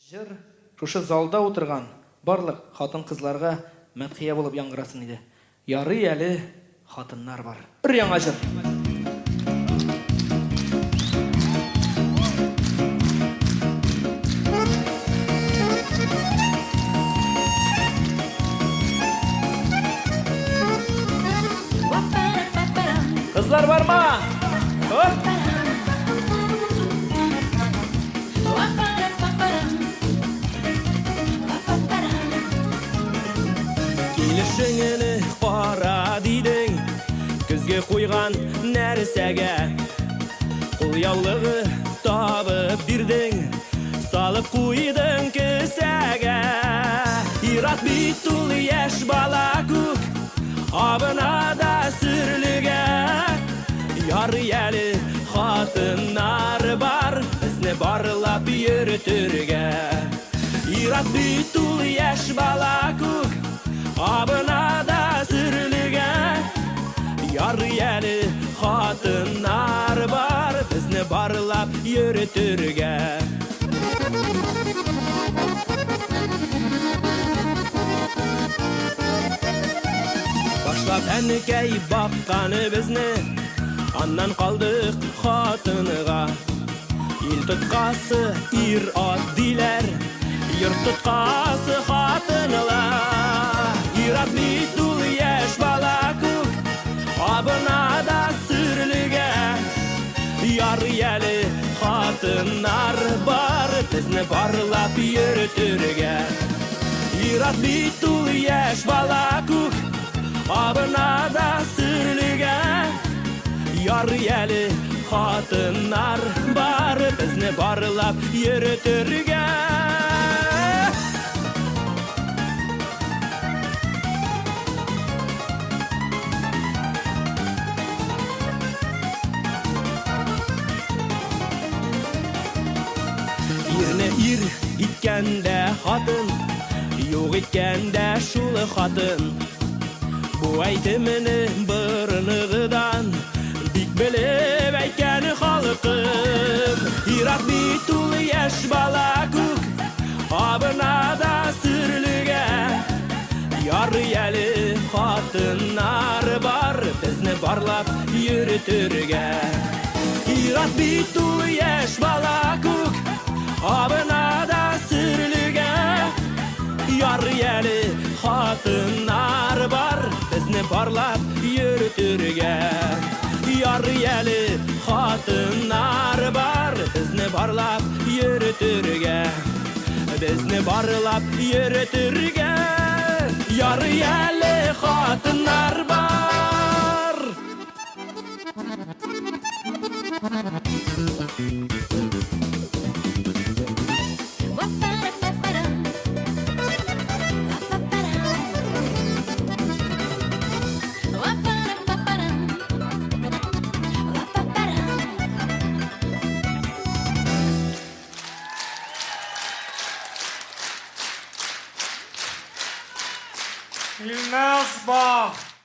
Жыр шушы залда отырган барлык хатын-кызларга мәдхия булып яңгырасын иде. Ярый әле хатыннар бар. Бер яңа җыр. Кызлар барма? Хоп! Килешеңне кара дидең, күзгә куйган нәрсәгә кулъяулыгы табып бирдең, салып куйдың кесәгә. Ират бит ул яшь бала күк, абына да сүрлегә. Ярый әле хатыннар бар, безне барлап йөртергә. Ират бит ул яшь бала күк, абына да сүрлегә. Ярый әле хатыннар бар, безне барлап йөртергә. Башлап әнекәй бакканы безне, аннан калдык хатыныга. Ил тоткасы ир-ат диләр, йорт тоткасы хатыныла. Ират бит ул яшь бала күк, абына да сүрлегә. Ярый әле хатыннар бар, безне барлап йөртергә. Ират бит ул яшь бала күк, абына да сүрлегә. Ярый әле хатыннар бар, безне барлап йөртергә. Ирне ир иткәндә хатын, юк иткәндә шул хатын. Бу әйтемене бырныгыдан бик белеп әйткән халкым. Ират бит ул яшь бала күк, абына да сүрлегә. Ярый әле хатыннар бар, безне барлап йөртергә. Ират бит ул яшь бала күк, абына да сүрлегә. Ярый әле хатыннар бар, безне барлап йөртергә. Ярый әле хатыннар бар, безне барлап йөртергә. Безне барлап йөртергә. Ярый әле хатыннар бар. Ilmaz Bach.